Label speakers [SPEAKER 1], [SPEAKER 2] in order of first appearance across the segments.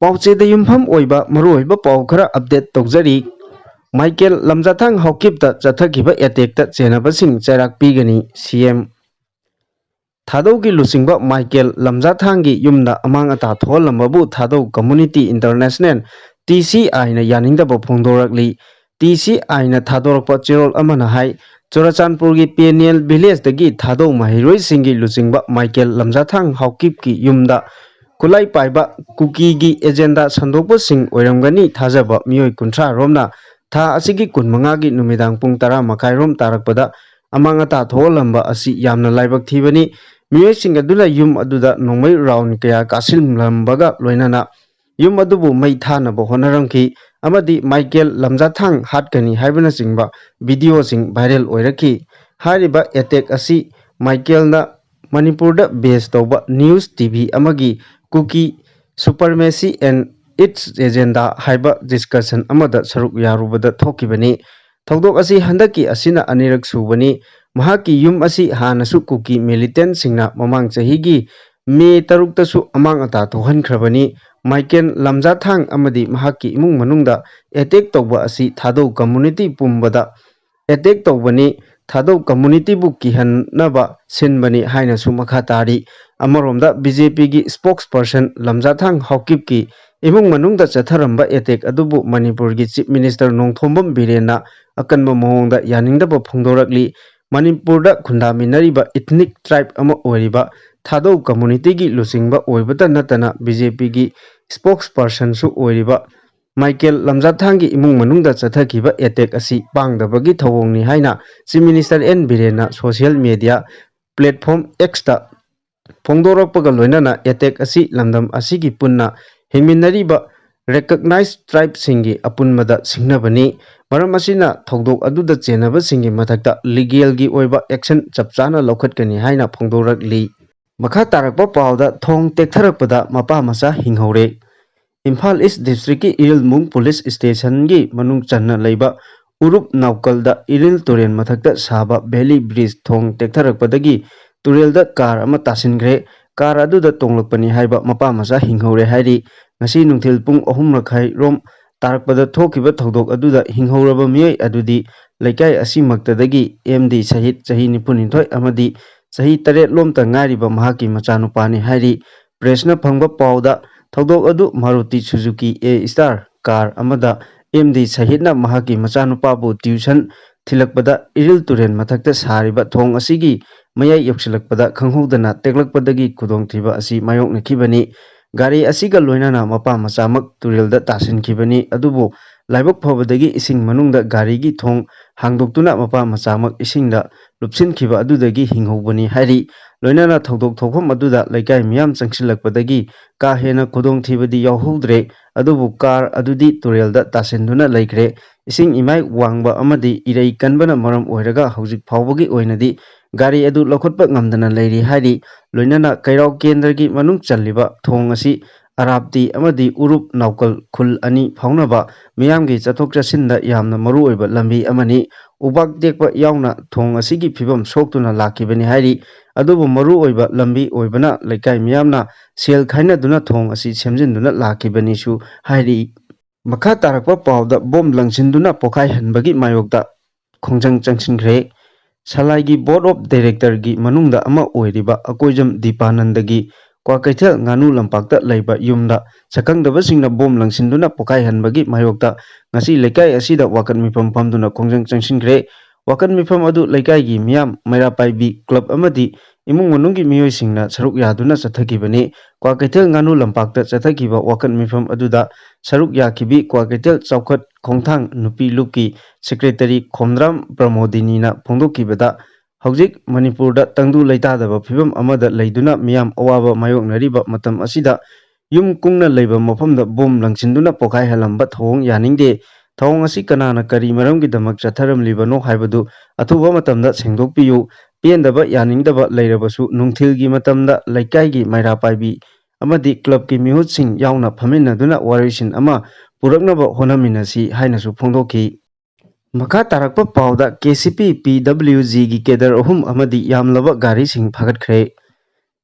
[SPEAKER 1] ꯄꯥꯎꯆꯦꯗ ꯌꯨꯝꯐꯝ ꯑꯣꯏꯕ ꯃꯔꯨꯑꯣꯏꯕ ꯄꯥꯎ ꯈꯔ ꯑꯞꯗꯦꯠ ꯇꯧꯖꯔꯤ꯫ ꯃꯥꯏꯀꯦꯜ ꯂꯝꯖꯥꯊꯥꯡ ꯍꯥꯎꯀꯤꯞꯇ ꯆꯠꯊꯈꯤꯕ ꯑꯦꯇꯦꯛꯇ ꯆꯦꯟꯅꯕꯁꯤꯡ ꯆꯩꯔꯥꯛ ꯄꯤꯒꯅꯤ ꯁꯤꯑꯦꯝ꯫ ꯊꯥꯗꯧꯒꯤ ꯂꯨꯆꯤꯡꯕ ꯃꯥꯏꯀꯦꯜ ꯂꯝꯖꯥꯊꯥꯡꯒꯤ ꯌꯨꯝꯗ ꯑꯃꯥꯡ ꯑꯇꯥ ꯊꯣꯛꯍꯜꯂꯝꯕꯕꯨ ꯊꯥꯗꯧ ꯀꯝꯃꯨꯅꯤꯇꯤ ꯏꯟꯇꯔꯅꯦꯁꯅꯦꯜ (TCI)ꯅ ꯌꯥꯅꯤꯡꯗꯕ ꯐꯣꯡꯗꯣꯔꯛꯂꯤ꯫ TCI)ꯅ ꯊꯥꯗꯣꯔꯛꯄ ꯆꯦꯔꯣꯜ ꯑꯃꯅ ꯍꯥꯏ ꯆꯨꯔꯆꯥꯟꯄꯨꯔꯒꯤ ꯄꯦꯅꯤꯌꯦꯜ ꯚꯤꯂꯦꯖꯗꯒꯤ ꯊꯥꯗꯧ ꯃꯍꯩꯔꯣꯏꯁꯤꯡꯒꯤ ꯂꯨꯆꯤꯡꯕ ꯃꯥꯏꯀꯦꯜ ꯂꯝꯖꯥꯊꯥꯡ ꯍꯥꯎꯀꯤꯞꯀꯤ ꯌꯨꯝꯗ ꯈꯨꯠꯂꯥꯏ ꯄꯥꯏꯕ ꯀꯨꯀꯤꯒꯤ ꯑꯦꯖꯦꯟꯗꯥ ꯁꯟꯗꯣꯛꯄꯁꯤꯡ ꯑꯣꯏꯔꯝꯒꯅꯤ ꯊꯥꯖꯕ ꯃꯤꯑꯣꯏ 30 ꯔꯣꯝꯅ ꯊꯥ ꯑꯁꯤꯒꯤ 15ꯒꯤ ꯅꯨꯃꯤꯗꯥꯡ ꯄꯨꯡ 10:30 ꯔꯣꯝ ꯇꯥꯔꯛꯄꯗ ꯑꯃꯥꯡ ꯑꯇꯥ ꯊꯣꯛꯍꯜꯂꯝꯕ ꯑꯁꯤ ꯌꯥꯝꯅ ꯂꯥꯏꯕꯛ ꯊꯤꯕꯅꯤ꯫ ꯃꯤꯑꯣꯏꯁꯤꯡ ꯑꯗꯨꯅ ꯌꯨꯝ ꯑꯗꯨꯗ ꯅꯣꯡꯃꯩ ꯔꯥꯎꯟ ꯀꯌꯥ ꯀꯥꯞꯁꯤꯜꯂꯝꯕꯒ ꯂꯣꯏꯅꯅ ꯌꯨꯝ ꯑꯗꯨꯕꯨ ꯃꯩ ꯊꯥꯅꯕ ꯍꯣꯠꯅꯔꯝꯈꯤ ꯑꯃꯗꯤ ꯃꯥꯏꯀꯦꯜ ꯂꯝꯖꯥꯊꯥꯡ ꯍꯥꯠꯀꯅꯤ ꯍꯥꯏꯕꯅꯆꯤꯡꯕ ꯚꯤꯗꯤꯑꯣꯁꯤꯡ ꯚꯥꯏꯔꯦꯜ ꯑꯣꯏꯔꯛꯈꯤ꯫ ꯍꯥꯏꯔꯤꯕ ꯑꯦꯇꯦꯛ ꯑꯁꯤ ꯃꯥꯏꯀꯦꯜꯅ ꯃꯅꯤꯄꯨꯔꯗ ꯕꯦꯖ ꯇꯧꯕ ꯅ꯭ꯌꯨꯖ ꯇꯤꯚꯤ ꯑꯃꯒꯤ "ꯀꯨꯀꯤ ꯁꯨꯄꯔꯃꯦꯁꯤ ꯑꯦꯟꯗ ꯏꯠꯁ ꯑꯦꯖꯦꯟꯗꯥ" ꯍꯥꯏꯕ ꯗꯤꯁꯀꯁꯟ ꯑꯃꯗ ꯁꯔꯨꯛ ꯌꯥꯔꯨꯕꯗ ꯊꯣꯛꯈꯤꯕꯅꯤ꯫ ꯊꯧꯗꯣꯛ ꯑꯁꯤ ꯍꯟꯗꯛꯀꯤ ꯑꯁꯤꯅ ꯑꯅꯤꯔꯛ ꯁꯨꯕꯅꯤ꯫ ꯃꯍꯥꯛꯀꯤ ꯌꯨꯝ ꯑꯁꯤ ꯍꯥꯟꯅꯁꯨ ꯀꯨꯀꯤ ꯃꯤꯂꯤꯇꯦꯟꯠꯁꯤꯡꯅ ꯃꯃꯥꯡ ꯆꯍꯤꯒꯤ ꯃꯦ 6ꯇꯁꯨ ꯑꯃꯥꯡ ꯑꯇꯥ ꯊꯣꯛꯍꯟꯈ꯭ꯔꯕꯅꯤ꯫ ꯃꯥꯏꯀꯦꯜ ꯂꯝꯖꯥꯊꯥꯡ ꯑꯃꯗꯤ ꯃꯍꯥꯛꯀꯤ ꯏꯃꯨꯡ ꯃꯅꯨꯡꯗ ꯑꯦꯇꯦꯛ ꯇꯧꯕ ꯑꯁꯤ ꯊꯥꯗꯧ ꯀꯝꯃꯨꯅꯤꯇꯤ ꯄꯨꯝꯕꯗ ꯑꯦꯇꯦꯛ ꯇꯧꯕꯅꯤ, ꯊꯥꯗꯧ ꯀꯝꯃꯨꯅꯤꯇꯤꯕꯨ ꯀꯤꯍꯟꯅꯕ ꯁꯤꯟꯕꯅꯤ ꯍꯥꯏꯅꯁꯨ ꯃꯈꯥ ꯇꯥꯔꯤ꯫ ꯑꯃꯔꯣꯝꯗ ꯕꯤꯖꯦꯄꯤꯒꯤ ꯁ꯭ꯄꯣꯛꯁꯄꯔꯁꯟ ꯂꯝꯖꯥꯊꯥꯡ ꯍꯥꯎꯀꯤꯞꯀꯤ ꯏꯃꯨꯡ ꯃꯅꯨꯡꯗ ꯆꯠꯊꯔꯝꯕ ꯑꯦꯇꯦꯛ ꯑꯗꯨꯕꯨ ꯃꯅꯤꯄꯨꯔꯒꯤ ꯆꯤꯐ ꯃꯤꯅꯤꯁꯇꯔ ꯅꯣꯡꯊꯣꯝꯕꯝ ꯕꯤꯔꯦꯟꯅ ꯑꯀꯟꯕ ꯃꯑꯣꯡꯗ ꯌꯥꯅꯤꯡꯗꯕ ꯐꯣꯡꯗꯣꯔꯛꯂꯤ꯫ ꯃꯅꯤꯄꯨꯔꯗ ꯈꯨꯟꯗꯥꯃꯤꯟꯅꯔꯤꯕ ꯏꯊꯅꯤꯛ ꯇ꯭ꯔꯥꯏꯕ ꯑꯃ ꯑꯣꯏꯔꯤꯕ ꯊꯥꯗꯧ ꯀꯝꯃꯨꯅꯤꯇꯤꯒꯤ ꯂꯨꯆꯤꯡꯕ ꯑꯣꯏꯕꯇ ꯅꯠꯇꯅ ꯕꯤꯖꯦꯄꯤꯒꯤ ꯁ꯭ꯄꯣꯛꯁꯄꯔꯁꯟꯁꯨ ꯑꯣꯏꯔꯤꯕ ꯃꯥꯏꯀꯦꯜ ꯂꯝꯖꯥꯊꯥꯡꯒꯤ ꯏꯃꯨꯡ ꯃꯅꯨꯡꯗ ꯆꯠꯊꯈꯤꯕ ꯑꯦꯇꯦꯛ ꯑꯁꯤ ꯄꯥꯡꯗꯕꯒꯤ ꯊꯧꯑꯣꯡꯅꯤ ꯍꯥꯏꯅ ꯆꯤꯐ ꯃꯤꯅꯤꯁꯇꯔ ꯑꯦꯟ ꯕꯤꯔꯦꯟꯅ ꯁꯣꯁꯤꯌꯦꯜ ꯃꯤꯗꯤꯌꯥ ꯄ꯭ꯂꯦꯠꯐꯣꯔꯝ Xꯇ ꯐꯣꯡꯗꯣꯔꯛꯄꯒ ꯂꯣꯏꯅꯅ ꯑꯦꯇꯦꯛ ꯑꯁꯤ ꯂꯝꯗꯝ ꯑꯁꯤꯒꯤ ꯄꯨꯟꯅ ꯍꯤꯡꯃꯤꯟꯅꯔꯤꯕ ꯔꯦꯀꯒꯅꯥꯏꯖ ꯇ꯭ꯔꯥꯏꯕꯁꯤꯡꯒꯤ ꯑꯄꯨꯟꯕꯗ ꯁꯤꯡꯅꯕꯅꯤ꯫ ꯃꯔꯝ ꯑꯁꯤꯅ ꯊꯧꯗꯣꯛ ꯑꯗꯨꯗ ꯆꯦꯟꯅꯕꯁꯤꯡꯒꯤ ꯃꯊꯛꯇ ꯂꯤꯒꯦꯜꯒꯤ ꯑꯣꯏꯕ ꯑꯦꯛꯁꯟ ꯆꯞ ꯆꯥꯅ ꯂꯧꯈꯠꯀꯅꯤ ꯍꯥꯏꯅ ꯐꯣꯡꯗꯣꯔꯛꯂꯤ꯫ ꯃꯈꯥ ꯇꯥꯔꯛꯄ ꯄꯥꯎꯗ ꯊꯣꯡ ꯇꯦꯛꯊꯔꯛꯄꯗ ꯃꯄꯥ ꯃꯆꯥ ꯍꯤꯡꯍꯧꯔꯦ꯫ ꯏꯝꯐꯥꯜ ꯏꯁꯠ ꯗꯤꯁꯇ꯭ꯔꯤꯛꯀꯤ ꯏꯔꯤꯜꯃꯨꯡ ꯄꯨꯂꯤꯁ ꯁ꯭ꯇꯦꯁꯟꯒꯤ ꯃꯅꯨꯡ ꯆꯟꯅ ꯂꯩꯕ ꯎꯔꯨꯞ ꯅꯥꯎꯀꯜꯗ ꯏꯔꯤꯜ ꯇꯨꯔꯦꯜ ꯃꯊꯛꯇ ꯁꯥꯕ ꯚꯦꯂꯤ ꯕ꯭ꯔꯤꯖ ꯊꯣꯡ ꯇꯦꯛꯊꯔꯛꯄꯗꯒꯤ ꯇꯨꯔꯦꯜꯗ ꯀꯥꯔ ꯑꯃ ꯇꯥꯁꯤꯟꯈ꯭ꯔꯦ꯫ ꯀꯥꯔ ꯑꯗꯨꯗ ꯇꯣꯡꯂꯛꯄꯅꯤ ꯍꯥꯏꯕ ꯃꯄꯥ ꯃꯆꯥ ꯍꯤꯡꯍꯧꯔꯦ ꯍꯥꯏꯔꯤ꯫ ꯉꯁꯤ ꯅꯨꯡꯊꯤꯜ ꯄꯨꯡ 3:30 ꯔꯣꯝ ꯇꯥꯔꯛꯄꯗ ꯊꯣꯛꯈꯤꯕ ꯊꯧꯗꯣꯛ ꯑꯗꯨꯗ ꯍꯤꯡꯍꯧꯔꯕ ꯃꯤꯑꯣꯏ ꯑꯗꯨꯗꯤ ꯂꯩꯀꯥꯏ ꯑꯁꯤꯃꯛꯇꯗꯒꯤ ꯑꯦꯝ.ꯗꯤ. ꯁꯍꯤꯗ ꯆꯍꯤ 92 ꯑꯃꯗꯤ ꯆꯍꯤ 8 ꯂꯣꯝꯇ ꯉꯥꯏꯔꯤꯕ ꯃꯍꯥꯛꯀꯤ ꯃꯆꯥꯅꯨꯄꯥꯅꯤ ꯍꯥꯏꯔꯤ꯫ ꯄ꯭ꯔꯦꯁꯅ ꯐꯪꯕ ꯄꯥꯎꯗ ꯊꯧꯗꯣꯛ ꯑꯗꯨ ꯃꯥꯔꯨꯇꯤ ꯁꯨꯖꯨꯀꯤ A-ꯁ꯭ꯇꯥꯔ ꯀꯥꯔ ꯑꯃꯗ ꯑꯦꯝ.ꯗꯤ. ꯁꯍꯤꯗꯅ ꯃꯍꯥꯛꯀꯤ ꯃꯆꯥꯅꯨꯄꯥꯕꯨ ꯇ꯭ꯌꯨꯁꯟ ꯊꯤꯜꯂꯛꯄꯗ ꯏꯔꯤꯜ ꯇꯨꯔꯦꯜ ꯃꯊꯛꯇ ꯁꯥꯔꯤꯕ ꯊꯣꯡ ꯑꯁꯤꯒꯤ ꯃꯌꯥꯏ ꯌꯧꯁꯤꯜꯂꯛꯄꯗ ꯈꯪꯍꯧꯗꯅ ꯇꯦꯛꯂꯛꯄꯗꯒꯤ ꯈꯨꯗꯣꯡꯊꯤꯕ ꯑꯁꯤ ꯃꯥꯌꯣꯛꯅꯈꯤꯕꯅꯤ꯫ ꯒꯥꯔꯤ ꯑꯁꯤꯒ ꯂꯣꯏꯅꯅ ꯃꯄꯥ ꯃꯆꯥꯃꯛ ꯇꯨꯔꯦꯜꯗ ꯇꯥꯁꯤꯟꯈꯤꯕꯅꯤ꯫ ꯑꯗꯨꯕꯨ ꯂꯥꯏꯕꯛ ꯐꯕꯗꯒꯤ ꯏꯁꯤꯡ ꯃꯅꯨꯡꯗ ꯒꯥꯔꯤꯒꯤ ꯊꯣꯡ ꯍꯥꯡꯗꯣꯛꯇꯨꯅ ꯃꯄꯥ ꯃꯆꯥꯃꯛ ꯏꯁꯤꯡꯗ ꯂꯨꯞꯁꯤꯟꯈꯤꯕ ꯑꯗꯨꯗꯒꯤ ꯍꯤꯡꯍꯧꯕꯅꯤ ꯍꯥꯏꯔꯤ꯫ ꯂꯣꯏꯅꯅ ꯊꯧꯗꯣꯛ ꯊꯣꯛꯐꯝ ꯑꯗꯨꯗ ꯂꯩꯀꯥꯏ ꯃꯤꯌꯥꯝ ꯆꯪꯁꯤꯜꯂꯛꯄꯗꯒꯤ ꯀꯥ ꯍꯦꯟꯅ ꯈꯨꯗꯣꯡꯊꯤꯕꯗꯤ ꯌꯥꯎꯍꯧꯗ꯭ꯔꯦ꯫ ꯑꯗꯨꯕꯨ ꯀꯥꯔ ꯑꯗꯨꯗꯤ ꯇꯨꯔꯦꯜꯗ ꯇꯥꯁꯤꯟꯗꯨꯅ ꯂꯩꯈ꯭ꯔꯦ꯫ ꯏꯁꯤꯡ ꯏꯃꯥꯏ ꯋꯥꯡꯕ ꯑꯃꯗꯤ ꯏꯔꯩ ꯀꯟꯕꯅ ꯃꯔꯝ ꯑꯣꯏꯔꯒ ꯍꯧꯖꯤꯛ ꯐꯥꯎꯕꯒꯤ ꯑꯣꯏꯅꯗꯤ ꯒꯥꯔꯤ ꯑꯗꯨ ꯂꯧꯈꯠꯄ ꯉꯝꯗꯅ ꯂꯩꯔꯤ ꯍꯥꯏꯔꯤ꯫ ꯂꯣꯏꯅꯅ ꯀꯩꯔꯥꯎ ꯀꯦꯟꯗ꯭ꯔꯒꯤ ꯃꯅꯨꯡ ꯆꯜꯂꯤꯕ ꯊꯣꯡ ꯑꯁꯤ ꯑꯔꯥꯞꯇꯤ ꯑꯃꯗꯤ ꯎꯔꯨꯞ ꯅꯥꯎꯀꯜ ꯈꯨꯜ ꯑꯅꯤ ꯐꯥꯎꯅꯕ ꯃꯤꯌꯥꯝꯒꯤ ꯆꯠꯊꯣꯛ ꯆꯠꯁꯤꯟꯗ ꯌꯥꯝꯅ ꯃꯔꯨꯑꯣꯏꯕ ꯂꯝꯕꯤ ꯑꯃꯅꯤ꯫ ꯎꯄꯥꯛ ꯇꯦꯛꯄ ꯌꯥꯎꯅ ꯊꯣꯡ ꯑꯁꯤꯒꯤ ꯐꯤꯕꯝ ꯁꯣꯛꯇꯨꯅ ꯂꯥꯛꯈꯤꯕꯅꯤ ꯍꯥꯏꯔꯤ꯫ ꯑꯗꯨꯕꯨ ꯃꯔꯨꯑꯣꯏꯕ ꯂꯝꯕꯤ ꯑꯣꯏꯕꯅ ꯂꯩꯀꯥꯏ ꯃꯤꯌꯥꯝꯅ ꯁꯦꯜ ꯈꯥꯏꯅꯗꯨꯅ ꯊꯣꯡ ꯑꯁꯤ ꯁꯦꯝꯖꯤꯟꯗꯨꯅ ꯂꯥꯛꯈꯤꯕꯅꯤꯁꯨ ꯍꯥꯏꯔꯤ꯫ ꯃꯈꯥ ꯇꯥꯔꯛꯄ ꯄꯥꯎꯗ ꯕꯣꯝ ꯂꯪꯁꯤꯟꯗꯨꯅ ꯄꯣꯈꯥꯏꯍꯟꯕꯒꯤ ꯃꯥꯌꯣꯛꯇ ꯈꯣꯡꯖꯪ ꯆꯪꯁꯤꯟꯈ꯭ꯔꯦ꯫ ꯁꯂꯥꯏꯒꯤ ꯕꯣꯔꯗ ꯑꯣꯐ ꯗꯥꯏꯔꯦꯛꯇꯔꯒꯤ ꯃꯅꯨꯡꯗ ꯑꯃ ꯑꯣꯏꯔꯤꯕ ꯑꯀꯣꯏꯖꯝ ꯗꯤꯄꯥꯅꯟꯗꯒꯤ ꯀ꯭ꯋꯥꯀꯩꯊꯦꯜ ꯉꯥꯅꯨ ꯂꯝꯄꯥꯛꯇ ꯂꯩꯕ ꯌꯨꯝꯗ ꯁꯛꯈꯪꯗꯕꯁꯤꯡꯅ ꯕꯣꯝ ꯂꯪꯁꯤꯟꯗꯨꯅ ꯄꯣꯈꯥꯏꯍꯟꯕꯒꯤ ꯃꯥꯌꯣꯛꯇ ꯉꯁꯤ ꯂꯩꯀꯥꯏ ꯑꯁꯤꯗ ꯋꯥꯀꯠ ꯃꯤꯐꯝ ꯐꯝꯗꯨꯅ ꯈꯣꯡꯖꯪ ꯆꯪꯁꯤꯟꯈ꯭ꯔꯦ꯫ ꯋꯥꯀꯠ ꯃꯤꯐꯝ ꯑꯗꯨ ꯂꯩꯀꯥꯏꯒꯤ ꯃꯤꯌꯥꯝ, ꯃꯩꯔꯥ ꯄꯥꯏꯕꯤ ꯀ꯭ꯂꯕ ꯑꯃꯗꯤ ꯏꯃꯨꯡ ꯃꯅꯨꯡꯒꯤ ꯃꯤꯑꯣꯏꯁꯤꯡꯅ ꯁꯔꯨꯛ ꯌꯥꯗꯨꯅ ꯆꯠꯊꯈꯤꯕꯅꯤ꯫ ꯀ꯭ꯋꯥꯀꯩꯊꯦꯜ ꯉꯥꯅꯨ ꯂꯝꯄꯥꯛꯇ ꯆꯠꯊꯈꯤꯕ ꯋꯥꯀꯠ ꯃꯤꯐꯝ ꯑꯗꯨꯗ ꯁꯔꯨꯛ ꯌꯥꯈꯤꯕꯤ ꯀ꯭ꯋꯥꯀꯩꯊꯦꯜ ꯆꯥꯎꯈꯠ ꯈꯣꯡꯊꯥꯡ ꯅꯨꯄꯤ ꯂꯨꯞꯀꯤ ꯁꯦꯀ꯭ꯔꯦꯇꯔꯤ ꯈꯣꯝꯗ꯭ꯔꯥꯝ ꯄ꯭ꯔꯃꯣꯗꯤꯅꯤꯅ ꯐꯣꯡꯗꯣꯛꯈꯤꯕꯗ ꯍꯧꯖꯤꯛ ꯃꯅꯤꯄꯨꯔꯗ ꯇꯪꯗꯨ ꯂꯩꯇꯥꯗꯕ ꯐꯤꯚꯝ ꯑꯃꯗ ꯂꯩꯗꯨꯅ ꯃꯤꯌꯥꯝ ꯑꯋꯥꯕ ꯃꯥꯌꯣꯛꯅꯔꯤꯕ ꯃꯇꯝ ꯑꯁꯤꯗ ꯌꯨꯝ ꯀꯨꯡꯅ ꯂꯩꯕ ꯃꯐꯝꯗ ꯕꯣꯝ ꯂꯪꯁꯤꯟꯗꯨꯅ ꯄꯣꯈꯥꯏꯍꯜꯂꯝꯕ ꯊꯧꯑꯣꯡ ꯌꯥꯅꯤꯡꯗꯦ꯫ ꯊꯧꯑꯣꯡ ꯑꯁꯤ ꯀꯅꯥꯅ ꯀꯔꯤ ꯃꯔꯝꯒꯤꯗꯃꯛ ꯆꯠꯊꯔꯝꯂꯤꯕꯅꯣ ꯍꯥꯏꯕꯗꯨ ꯑꯊꯨꯕ ꯃꯇꯝꯗ ꯁꯦꯡꯗꯣꯛꯄꯤꯌꯨ꯫ ꯄꯦꯟꯗꯕ ꯌꯥꯅꯤꯡꯗꯕ ꯂꯩꯔꯕꯁꯨ ꯅꯨꯡꯊꯤꯜꯒꯤ ꯃꯇꯝꯗ ꯂꯩꯀꯥꯏꯒꯤ ꯃꯩꯔꯥ ꯄꯥꯏꯕꯤ ꯑꯃꯗꯤ ꯀ꯭ꯂꯕꯀꯤ ꯃꯤꯍꯨꯠꯁꯤꯡ ꯌꯥꯎꯅ ꯐꯝꯃꯤꯟꯅꯗꯨꯅ ꯋꯥꯔꯦꯞꯁꯤꯟ ꯑꯃ ꯄꯨꯔꯛꯅꯕ ꯍꯣꯠꯅꯃꯤꯟꯅꯁꯤ ꯍꯥꯏꯅꯁꯨ ꯐꯣꯡꯗꯣꯛꯈꯤ꯫ ꯃꯈꯥ ꯇꯥꯔꯛꯄ ꯄꯥꯎꯗ ꯀꯦ.ꯁꯤ.ꯄꯤ. ꯄꯤ.ꯗꯕꯜꯌꯨ.ꯖꯤ.ꯒꯤ ꯀꯦꯗꯔ 3 ꯑꯃꯗꯤ ꯌꯥꯝꯂꯕ ꯒꯥꯔꯤꯁꯤꯡ ꯐꯥꯒꯠꯈ꯭ꯔꯦ꯫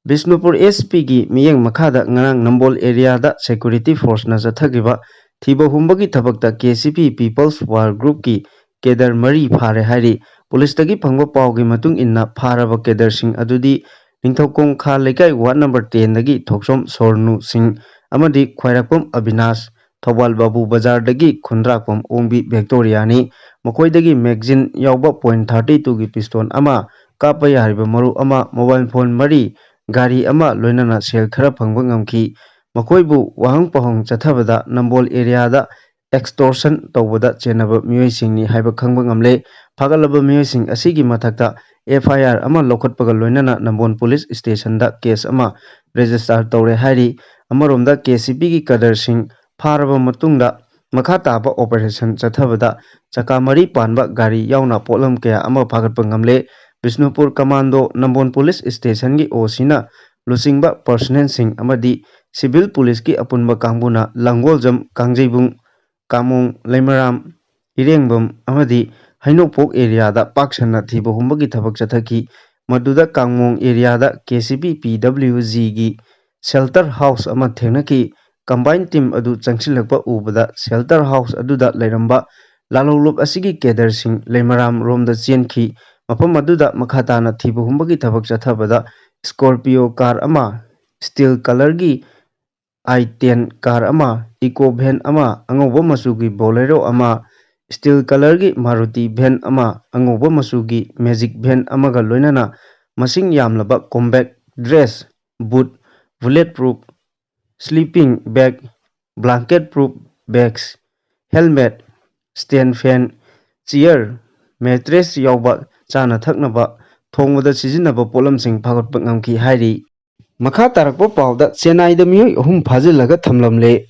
[SPEAKER 1] ꯕꯤꯁꯅꯨꯄꯨꯔ SP ꯒꯤ ꯃꯤꯠꯌꯦꯡ ꯃꯈꯥꯗ ꯉꯔꯥꯡ ꯅꯝꯕꯣꯜ ꯑꯦꯔꯤꯌꯥꯗ ꯁꯦꯀ꯭ꯌꯨꯔꯤꯇꯤ ꯐꯣꯔꯁꯅ ꯆꯠꯊꯈꯤꯕ ꯊꯤꯕ ꯍꯨꯝꯕꯒꯤ ꯊꯕꯛꯇ KCP ꯄꯤꯄꯜꯁ ꯋꯥꯔ ꯒ꯭ꯔꯨꯞꯀꯤ ꯀꯦꯗꯔ 3 ꯐꯥꯔꯦ ꯍꯥꯏꯔꯤ꯫ ꯄꯨꯂꯤꯁꯇꯒꯤ ꯐꯪꯕ ꯄꯥꯎꯒꯤ ꯃꯇꯨꯡ ꯏꯟꯅ ꯐꯥꯔꯕ ꯀꯦꯗꯔꯁꯤꯡ ꯑꯗꯨꯗꯤ ꯅꯤꯡꯊꯧꯈꯣꯡ ꯈꯥ ꯂꯩꯀꯥꯏ ꯋꯥꯔꯗ ꯅꯝꯕꯔ 10ꯗꯒꯤ ꯊꯣꯛꯁꯣꯝ ꯁꯣꯔꯅꯨ ꯁꯤꯡ ꯑꯃꯗꯤ ꯈ꯭ꯋꯥꯏꯔꯥꯛꯄꯝ ꯑꯕꯤꯅꯥꯁ, ꯊꯧꯕꯥꯜ ꯕꯥꯕꯨ ꯕꯖꯥꯔꯗꯒꯤ ꯈꯨꯟꯗ꯭ꯔꯥꯛꯄꯝ ꯑꯣꯡꯕꯤ ꯚꯦꯛꯇꯣꯔꯤꯌꯥꯅꯤ꯫ ꯃꯈꯣꯏꯗꯒꯤ ꯃꯦꯒꯖꯤꯟ ꯌꯥꯎꯕ .32ꯒꯤ ꯄꯤꯁꯇꯣꯜ ꯑꯃ, ꯀꯥꯞꯄ ꯌꯥꯔꯤꯕ ꯃꯔꯨ ꯑꯃ, ꯃꯣꯕꯥꯏꯜ ꯐꯣꯟ 3, ꯒꯥꯔꯤ ꯑꯃ ꯂꯣꯏꯅꯅ ꯁꯦꯜ ꯈꯔ ꯐꯪꯕ ꯉꯝꯈꯤ꯫ ꯃꯈꯣꯏꯕꯨ ꯋꯥꯍꯪ ꯄꯥꯎꯍꯪ ꯆꯠꯊꯕꯗ ꯅꯝꯕꯣꯜ ꯑꯦꯔꯤꯌꯥꯗ ꯑꯦꯛꯁꯇꯣꯔꯁꯟ ꯇꯧꯕꯗ ꯆꯦꯟꯅꯕ ꯃꯤꯑꯣꯏꯁꯤꯡꯅꯤ ꯍꯥꯏꯕ ꯈꯪꯕ ꯉꯝꯂꯦ꯫ ꯐꯥꯒꯠꯂꯕ ꯃꯤꯑꯣꯏꯁꯤꯡ ꯑꯁꯤꯒꯤ ꯃꯊꯛꯇ FIR ꯑꯃ ꯂꯧꯈꯠꯄꯒ ꯂꯣꯏꯅꯅ ꯅꯝꯕꯣꯜ ꯄꯨꯂꯤꯁ ꯁ꯭ꯇꯦꯁꯟꯗ ꯀꯦꯁ ꯑꯃ ꯔꯦꯖꯤꯁꯇꯔ ꯇꯧꯔꯦ ꯍꯥꯏꯔꯤ꯫ ꯑꯃꯔꯣꯝꯗ KCPꯒꯤ ꯀꯗꯔꯁꯤꯡ ꯐꯥꯔꯕ ꯃꯇꯨꯡꯗ ꯃꯈꯥ ꯇꯥꯕ ꯑꯣꯄꯔꯦꯁꯟ ꯆꯠꯊꯕꯗ ꯆꯀꯥ 4 ꯄꯥꯟꯕ ꯒꯥꯔꯤ ꯌꯥꯎꯅ ꯄꯣꯠꯂꯝ ꯀꯌꯥ ꯑꯃ ꯐꯥꯒꯠꯄ ꯉꯝꯂꯦ꯫ ꯕꯤꯁꯅꯨꯄꯨꯔ ꯀꯃꯥꯟꯗꯣ ꯅꯝꯕꯣꯜ ꯄꯨꯂꯤꯁ ꯁ꯭ꯇꯦꯁꯟꯒꯤ OCꯅ ꯂꯨꯆꯤꯡꯕ ꯄꯔꯁꯣꯅꯦꯜꯁꯤꯡ ꯑꯃꯗꯤ ꯁꯤꯚꯤꯜ ꯄꯨꯂꯤꯁꯀꯤ ꯑꯄꯨꯟꯕ ꯀꯥꯡꯕꯨꯅ ꯂꯥꯡꯒꯣꯜꯖꯝ, ꯀꯥꯡꯖꯩꯕꯨꯡ, ꯀꯥꯃꯣꯡ, ꯂꯩꯃꯔꯥꯝ, ꯏꯔꯦꯡꯕꯝ ꯑꯃꯗꯤ ꯍꯩꯅꯧꯄꯣꯛ ꯑꯦꯔꯤꯌꯥꯗ ꯄꯥꯛ ꯁꯟꯅ ꯊꯤꯕ ꯍꯨꯝꯕꯒꯤ ꯊꯕꯛ ꯆꯠꯊꯈꯤ꯫ ꯃꯗꯨꯗ ꯀꯥꯡꯃꯣꯡ ꯑꯦꯔꯤꯌꯥꯗ KCP PWG-ꯒꯤ ꯁꯦꯜꯇꯔ ꯍꯥꯎꯁ ꯑꯃ ꯊꯦꯡꯅꯈꯤ꯫ ꯀꯝꯕꯥꯏꯟ ꯇꯤꯝ ꯑꯗꯨ ꯆꯪꯁꯤꯜꯂꯛꯄ ꯎꯕꯗ ꯁꯦꯜꯇꯔ ꯍꯥꯎꯁ ꯑꯗꯨꯗ ꯂꯩꯔꯝꯕ ꯂꯥꯜꯍꯧꯂꯨꯞ ꯑꯁꯤꯒꯤ ꯀꯦꯗꯔꯁꯤꯡ ꯂꯩꯃꯔꯥꯝ ꯔꯣꯝꯗ ꯆꯦꯟꯈꯤ꯫ ꯃꯐꯝ ꯑꯗꯨꯗ ꯃꯈꯥ ꯇꯥꯅ ꯊꯤꯕ ꯍꯨꯝꯕꯒꯤ ꯊꯕꯛ ꯆꯠꯊꯕꯗ ꯁ꯭ꯀꯣꯔꯄꯤꯑꯣ ꯀꯥꯔ ꯑꯃ, ꯁ꯭ꯇꯤꯜ ꯀꯂꯔꯒꯤ I-10 ꯀꯥꯔ ꯑꯃ, ꯏꯀꯣ ꯚꯦꯟ ꯑꯃ, ꯑꯉꯧꯕ ꯃꯆꯨꯒꯤ ꯕꯣꯂꯦꯔꯣ ꯑꯃ, ꯁ꯭ꯇꯤꯜ ꯀꯂꯔꯒꯤ ꯃꯥꯔꯨꯇꯤ ꯚꯦꯟ ꯑꯃ, ꯑꯉꯧꯕ ꯃꯆꯨꯒꯤ ꯃꯦꯖꯤꯛ ꯚꯦꯟ ꯑꯃꯒ ꯂꯣꯏꯅꯅ ꯃꯁꯤꯡ ꯌꯥꯝꯂꯕ combat dress, boot, bullet proof sleeping bag, blanket proof bags, helmet, stand fan, chair, mattress ꯌꯥꯎꯕ ꯆꯥꯅ ꯊꯛꯅꯕ, ꯊꯣꯡꯕꯗ ꯁꯤꯖꯤꯟꯅꯕ ꯄꯣꯠꯂꯝꯁꯤꯡ ꯐꯥꯒꯠꯄ ꯉꯝꯈꯤ ꯍꯥꯏꯔꯤ꯫ ꯃꯈꯥ ꯇꯥꯔꯛꯄ ꯄꯥꯎꯗ ꯆꯦꯟꯅꯥꯏꯗ ꯃꯤꯑꯣꯏ 3 ꯐꯥꯖꯤꯜꯂꯒ ꯊꯝꯂꯝꯂꯦ꯫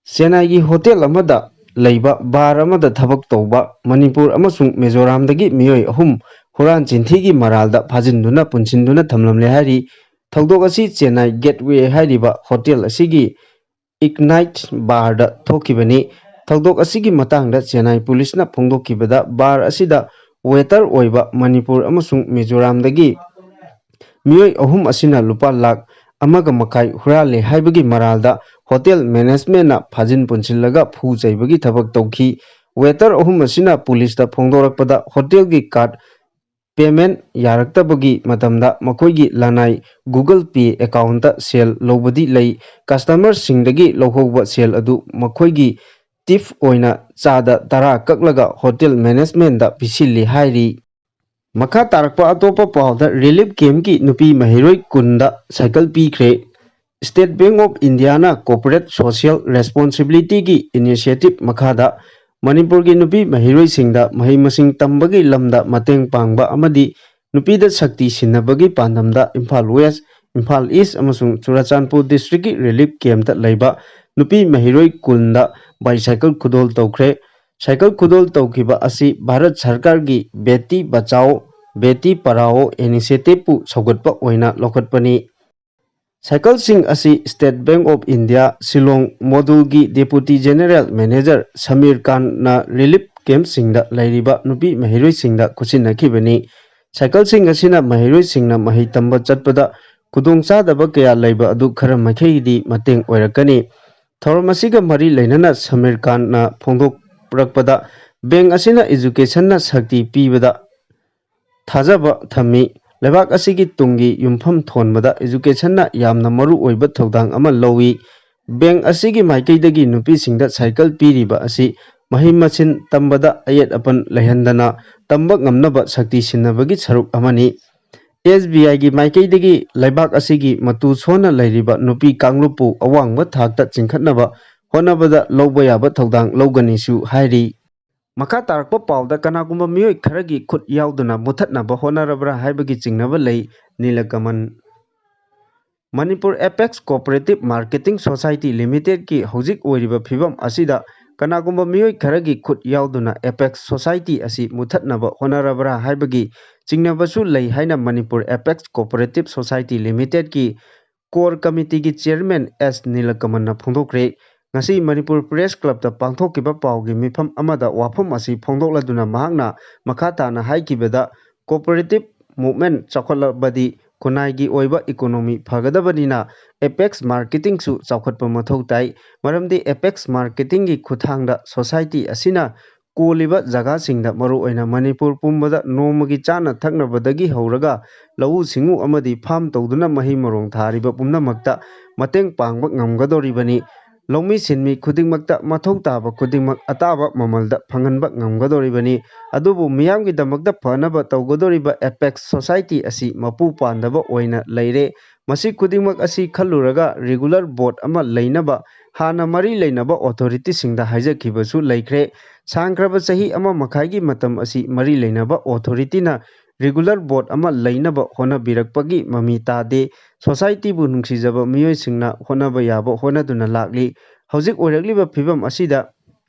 [SPEAKER 1] ꯆꯦꯟꯅꯥꯏꯒꯤ ꯍꯣꯇꯦꯜ ꯑꯃꯗ ꯂꯩꯕ ꯕꯥꯔ ꯑꯃꯗ ꯊꯕꯛ ꯇꯧꯕ ꯃꯅꯤꯄꯨꯔ ꯑꯃꯁꯨꯡ ꯃꯤꯖꯣꯔꯥꯝꯗꯒꯤ ꯃꯤꯑꯣꯏ 3 ꯍꯨꯔꯥꯟ ꯆꯤꯟꯊꯤꯒꯤ ꯃꯔꯥꯜꯗ ꯐꯥꯖꯤꯟꯗꯨꯅ ꯄꯨꯟꯁꯤꯟꯗꯨꯅ ꯊꯝꯂꯝꯂꯦ ꯍꯥꯏꯔꯤ꯫ ꯊꯧꯗꯣꯛ ꯑꯁꯤ ꯆꯦꯟꯅꯥꯏ ꯒꯦꯠꯋꯦ ꯍꯥꯏꯔꯤꯕ ꯍꯣꯇꯦꯜ ꯑꯁꯤꯒꯤ ꯏꯒꯅꯥꯏꯠ ꯕꯥꯔꯗ ꯊꯣꯛꯈꯤꯕꯅꯤ꯫ ꯊꯧꯗꯣꯛ ꯑꯁꯤꯒꯤ ꯃꯇꯥꯡꯗ ꯆꯦꯟꯅꯥꯏ ꯄꯨꯂꯤꯁꯅ ꯐꯣꯡꯗꯣꯛꯈꯤꯕꯗ ꯕꯥꯔ ꯑꯁꯤꯗ ꯋꯦꯇꯔ ꯑꯣꯏꯕ ꯃꯅꯤꯄꯨꯔ ꯑꯃꯁꯨꯡ ꯃꯤꯖꯣꯔꯥꯝꯗꯒꯤ ꯃꯤꯑꯣꯏ 3 ꯑꯁꯤꯅ ꯂꯨꯄꯥ ꯂꯥꯈ 1.5 ꯍꯨꯔꯥꯜꯂꯦ ꯍꯥꯏꯕꯒꯤ ꯃꯔꯥꯜꯗ ꯍꯣꯇꯦꯜ ꯃꯦꯅꯦꯖꯃꯦꯟꯠꯅ ꯐꯥꯖꯤꯟ ꯄꯨꯟꯁꯤꯜꯂꯒ ꯐꯨ ꯆꯩꯕꯒꯤ ꯊꯕꯛ ꯇꯧꯈꯤ꯫ ꯋꯦꯇꯔ 3 ꯑꯁꯤꯅ ꯄꯨꯂꯤꯁꯇ ꯐꯣꯡꯗꯣꯔꯛꯄꯗ ꯍꯣꯇꯦꯜꯒꯤ ꯀꯥꯔꯗ ꯄꯦꯃꯦꯟꯠ ꯌꯥꯔꯛꯇꯕꯒꯤ ꯃꯇꯝꯗ ꯃꯈꯣꯏꯒꯤ ꯂꯅꯥꯏ ꯒꯨꯒꯜ ꯄꯦ ꯑꯦꯀꯥꯎꯟꯠꯇ ꯁꯦꯜ ꯂꯧꯕꯗꯤ ꯂꯩ, ꯀꯁꯇꯃꯔꯁꯤꯡꯗꯒꯤ ꯂꯧꯍꯧꯕ ꯁꯦꯜ ꯑꯗꯨ ꯃꯈꯣꯏꯒꯤ ꯇꯤꯞ ꯑꯣꯏꯅ ꯆꯥꯗ 10 ꯀꯛꯂꯒ ꯍꯣꯇꯦꯜ ꯃꯦꯅꯦꯖꯃꯦꯟꯠꯗ ꯄꯤꯁꯤꯜꯂꯤ ꯍꯥꯏꯔꯤ꯫ ꯃꯈꯥ ꯇꯥꯔꯛꯄ ꯑꯇꯣꯞꯄ ꯄꯥꯎꯗ ꯔꯤꯂꯤꯐ ꯀꯦꯝꯞꯀꯤ ꯅꯨꯄꯤ ꯃꯍꯩꯔꯣꯏ ꯀꯨꯟꯗ ꯁꯥꯏꯀꯜ ꯄꯤꯈ꯭ꯔꯦ꯫ ꯁ꯭ꯇꯦꯠ ꯕꯦꯡꯛ ꯑꯣꯐ ꯏꯟꯗꯤꯌꯥꯅ ꯀꯣꯔꯄꯣꯔꯦꯠ ꯁꯣꯁꯤꯑꯦꯜ ꯔꯦꯁꯄꯣꯟꯁꯤꯕꯤꯂꯤꯇꯤꯒꯤ ꯏꯅꯤꯁꯤꯌꯦꯇꯤꯚ ꯃꯈꯥꯗ ꯃꯅꯤꯄꯨꯔꯒꯤ ꯅꯨꯄꯤ ꯃꯍꯩꯔꯣꯏꯁꯤꯡꯗ ꯃꯍꯩ-ꯃꯁꯤꯡ ꯇꯝꯕꯒꯤ ꯂꯝꯗ ꯃꯇꯦꯡ ꯄꯥꯡꯕ ꯑꯃꯗꯤ ꯅꯨꯄꯤꯗ ꯁꯛꯇꯤ ꯁꯤꯟꯅꯕꯒꯤ ꯄꯥꯟꯗꯝꯗ ꯏꯝꯐꯥꯜ ꯋꯦꯁ, ꯏꯝꯐꯥꯜ ꯏꯁꯠ ꯑꯃꯁꯨꯡ ꯆꯨꯔꯥꯆꯥꯟꯄꯨꯔ ꯗꯤꯁꯇ꯭ꯔꯤꯛꯀꯤ ꯔꯤꯂꯤꯐ ꯀꯦꯝꯞꯇ ꯂꯩꯕ ꯅꯨꯄꯤ ꯃꯍꯩꯔꯣꯏ ꯀꯨꯟꯗ ꯕꯥꯏꯁꯥꯏꯀꯜ ꯈꯨꯗꯣꯜ ꯇꯧꯈ꯭ꯔꯦ꯫ ꯁꯥꯏꯀꯜ ꯈꯨꯗꯣꯜ ꯇꯧꯈꯤꯕ ꯑꯁꯤ ꯚꯥꯔꯠ ꯁꯔꯀꯥꯔꯒꯤ ꯕꯦꯇꯤ ꯕꯆꯥꯎ ꯕꯦꯇꯤ ꯄढ़ꯥओ ꯏꯅꯤꯁꯤꯌꯦꯇꯤꯚꯄꯨ ꯁꯧꯒꯠꯄ ꯑꯣꯏꯅ ꯂꯧꯈꯠꯄꯅꯤ꯫ ꯁꯥꯏꯀꯜꯁꯤꯡ ꯑꯁꯤ State Bank of India Shillong ꯃꯣꯗꯨꯜꯒꯤ ꯗꯦꯄꯨꯇꯤ ꯖꯦꯅꯔꯦꯜ ꯃꯦꯅꯦꯖꯔ ꯁꯃꯤꯔ ꯈꯥꯟꯅ ꯔꯤꯂꯤꯐ ꯀꯦꯝꯞꯁꯤꯡꯗ ꯂꯩꯔꯤꯕ ꯅꯨꯄꯤ ꯃꯍꯩꯔꯣꯏꯁꯤꯡꯗ ꯈꯨꯠꯁꯤꯟꯅꯈꯤꯕꯅꯤ꯫ ꯁꯥꯏꯀꯜꯁꯤꯡ ꯑꯁꯤꯅ ꯃꯍꯩꯔꯣꯏꯁꯤꯡꯅ ꯃꯍꯩ ꯇꯝꯕ ꯆꯠꯄꯗ ꯈꯨꯗꯣꯡꯆꯥꯗꯕ ꯀꯌꯥ ꯂꯩꯕ ꯑꯗꯨ ꯈꯔ ꯃꯈꯩꯗꯤ ꯃꯇꯦꯡ ꯑꯣꯏꯔꯛꯀꯅꯤ꯫ ꯊꯧꯔꯝ ꯑꯁꯤꯒ ꯃꯔꯤ ꯂꯩꯅꯅ ꯁꯃꯤꯔ ꯈꯥꯟꯅ ꯐꯣꯡꯗꯣꯔꯛꯄꯗ ꯕꯦꯡꯛ ꯑꯁꯤꯅ ꯑꯦꯖꯨꯀꯦꯁꯟꯅ ꯁꯛꯇꯤ ꯄꯤꯕꯗ ꯊꯥꯖꯕ ꯊꯝꯃꯤ, ꯂꯩꯕꯥꯛ ꯑꯁꯤꯒꯤ ꯇꯨꯡꯒꯤ ꯌꯨꯝꯐꯝ ꯊꯣꯟꯕꯗ ꯑꯦꯖꯨꯀꯦꯁꯟꯅ ꯌꯥꯝꯅ ꯃꯔꯨ ꯑꯣꯏꯕ ꯊꯧꯗꯥꯡ ꯑꯃ ꯂꯧꯏ꯫ ꯕꯦꯡꯛ ꯑꯁꯤꯒꯤ ꯃꯥꯏꯀꯩꯗꯒꯤ ꯅꯨꯄꯤꯁꯤꯡꯗ ꯁꯥꯏꯀꯜ ꯄꯤꯔꯤꯕ ꯑꯁꯤ ꯃꯍꯩ-ꯃꯁꯤꯡ ꯇꯝꯕꯗ ꯑꯌꯦꯠ-ꯑꯄꯟ ꯂꯩꯍꯟꯗꯅ ꯇꯝꯕ ꯉꯝꯅꯕ ꯁꯛꯇꯤ ꯁꯤꯟꯅꯕꯒꯤ ꯁꯔꯨꯛ ꯑꯃꯅꯤ꯫ SBIꯒꯤ ꯃꯥꯏꯀꯩꯗꯒꯤ ꯂꯩꯕꯥꯛ ꯑꯁꯤꯒꯤ ꯃꯇꯨ ꯁꯣꯟꯅ ꯂꯩꯔꯤꯕ ꯅꯨꯄꯤ ꯀꯥꯡꯂꯨꯞꯄꯨ ꯑꯋꯥꯡꯕ ꯊꯥꯛꯇ ꯆꯤꯡꯈꯠꯅꯕ ꯍꯣꯠꯅꯕꯗ ꯂꯧꯕ ꯌꯥꯕ ꯊꯧꯗꯥꯡ ꯂꯧꯒꯅꯤꯁꯨ ꯍꯥꯏꯔꯤ꯫ ꯃꯈꯥ ꯇꯥꯔꯛꯄ ꯄꯥꯎꯗ ꯀꯅꯥꯒꯨꯝꯕ ꯃꯤꯑꯣꯏ ꯈꯔꯒꯤ ꯈꯨꯠ ꯌꯥꯎꯗꯨꯅ ꯃꯨꯠꯊꯠꯅꯕ ꯍꯣꯠꯅꯔꯕ꯭ꯔꯥ ꯍꯥꯏꯕꯒꯤ ꯆꯤꯡꯅꯕ ꯂꯩ꯫ Nilkamal Manipur apex cooperative marketing society ꯂꯤꯃꯤꯇꯦꯗꯀꯤ ꯍꯧꯖꯤꯛ ꯑꯣꯏꯔꯤꯕ ꯐꯤꯚꯝ ꯑꯁꯤꯗ ꯀꯅꯥꯒꯨꯝꯕ ꯃꯤꯑꯣꯏ ꯈꯔꯒꯤ ꯈꯨꯠ ꯌꯥꯎꯗꯨꯅ ꯑꯦꯄꯦꯛꯁ ꯁꯣꯁꯥꯏꯇꯤ ꯑꯁꯤ ꯃꯨꯠꯊꯠꯅꯕ ꯍꯣꯠꯅꯔꯕ꯭ꯔꯥ ꯍꯥꯏꯕꯒꯤ ꯆꯤꯡꯅꯕꯁꯨ ꯂꯩ ꯍꯥꯏꯅ ꯃꯅꯤꯄꯨꯔ ꯑꯦꯄꯦꯛꯁ ꯀꯣꯑꯣꯄꯔꯦꯇꯤꯚ ꯁꯣꯁꯥꯏꯇꯤ ꯂꯤꯃꯤꯇꯦꯗꯀꯤ ꯀꯣꯔ ꯀꯃꯤꯇꯤꯒꯤ ꯆꯦꯌꯔꯃꯦꯟ S. ꯅꯤꯂꯀꯃꯜꯅ ꯐꯣꯡꯗꯣꯛꯈ꯭ꯔꯦ꯫ ꯉꯁꯤ ꯃꯅꯤꯄꯨꯔ ꯄ꯭ꯔꯦꯁ ꯀ꯭ꯂꯕꯇ ꯄꯥꯡꯊꯣꯛꯈꯤꯕ ꯄꯥꯎꯒꯤ ꯃꯤꯐꯝ ꯑꯃꯗ ꯋꯥꯐꯝ ꯑꯁꯤ ꯐꯣꯡꯗꯣꯛꯂꯗꯨꯅ ꯃꯍꯥꯛꯅ ꯃꯈꯥ ꯇꯥꯅ ꯍꯥꯏꯈꯤꯕꯗ ꯀꯣꯑꯣꯄꯔꯦꯇꯤꯚ ꯃꯨꯚꯃꯦꯟꯠ ꯆꯥꯎꯈꯠꯂꯕꯗꯤ ꯈꯨꯟꯅꯥꯏꯒꯤ ꯑꯣꯏꯕ ꯏꯀꯣꯅꯣꯃꯤ ꯐꯒꯗꯕꯅꯤꯅ ꯑꯦꯄꯦꯛꯁ ꯃꯥꯔꯀꯦꯇꯤꯡꯁꯨ ꯆꯥꯎꯈꯠꯄ ꯃꯊꯧ ꯇꯥꯏ꯫ ꯃꯔꯝꯗꯤ ꯑꯦꯄꯦꯛꯁ ꯃꯥꯔꯀꯦꯇꯤꯡꯒꯤ ꯈꯨꯠꯊꯥꯡꯗ ꯁꯣꯁꯥꯏꯇꯤ ꯑꯁꯤꯅ ꯀꯣꯜꯂꯤꯕ ꯖꯒꯥꯁꯤꯡꯗ ꯃꯔꯨꯑꯣꯏꯅ ꯃꯅꯤꯄꯨꯔ ꯄꯨꯝꯕꯗ ꯅꯣꯡꯃꯒꯤ ꯆꯥꯅ ꯊꯛꯅꯕꯗꯒꯤ ꯍꯧꯔꯒ ꯂꯧꯎ ꯁꯤꯡꯎ ꯑꯃꯗꯤ ꯐꯥꯔꯝ ꯇꯧꯗꯨꯅ ꯃꯍꯩ ꯃꯔꯣꯡ ꯊꯥꯔꯤꯕ ꯄꯨꯝꯅꯃꯛꯇ ꯃꯇꯦꯡ ꯄꯥꯡꯕ ꯉꯝꯒꯗꯧꯔꯤꯕꯅꯤ꯫ ꯂꯧꯃꯤ ꯁꯤꯟꯃꯤ ꯈꯨꯗꯤꯡꯃꯛꯇ ꯃꯊꯧ ꯇꯥꯕ ꯈꯨꯗꯤꯡꯃꯛ ꯑꯇꯥꯕ ꯃꯃꯜꯗ ꯐꯪꯍꯟꯕ ꯉꯝꯒꯗꯧꯔꯤꯕꯅꯤ꯫ ꯑꯗꯨꯕꯨ ꯃꯤꯌꯥꯝꯒꯤꯗꯃꯛꯇ ꯐꯅꯕ ꯇꯧꯒꯗꯧꯔꯤꯕ ꯑꯦꯄꯦꯛꯁ ꯁꯣꯁꯥꯏꯇꯤ ꯑꯁꯤ ꯃꯄꯨ ꯄꯥꯟꯗꯕ ꯑꯣꯏꯅ ꯂꯩꯔꯦ꯫ ꯃꯁꯤ ꯈꯨꯗꯤꯡꯃꯛ ꯑꯁꯤ ꯈꯜꯂꯨꯔꯒ ꯔꯤꯒꯨꯂꯔ ꯕꯣꯔꯗ ꯑꯃ ꯂꯩꯅꯕ ꯍꯥꯟꯅ ꯃꯔꯤ ꯂꯩꯅꯕ ꯑꯣꯊꯣꯔꯤꯇꯤꯁꯤꯡꯗ ꯍꯥꯏꯖꯈꯤꯕꯁꯨ ꯂꯩꯈ꯭ꯔꯦ꯫ ꯁꯥꯡꯈ꯭ꯔꯕ ꯆꯍꯤ 1.5ꯒꯤ ꯃꯇꯝ ꯑꯁꯤ ꯃꯔꯤ ꯂꯩꯅꯕ ꯑꯣꯊꯣꯔꯤꯇꯤꯅ ꯔꯤꯒꯨꯂꯔ ꯕꯣꯔꯗ ꯑꯃ ꯂꯩꯅꯕ ꯍꯣꯠꯅꯕꯤꯔꯛꯄꯒꯤ ꯃꯃꯤ ꯇꯥꯗꯦ꯫ ꯁꯣꯁꯥꯏꯇꯤꯕꯨ ꯅꯨꯡꯁꯤꯖꯕ ꯃꯤꯑꯣꯏꯁꯤꯡꯅ ꯍꯣꯠꯅꯕ ꯌꯥꯕ ꯍꯣꯠꯅꯗꯨꯅ ꯂꯥꯛꯂꯤ꯫ ꯍꯧꯖꯤꯛ ꯑꯣꯏꯔꯛꯂꯤꯕ ꯐꯤꯚꯝ ꯑꯁꯤꯗ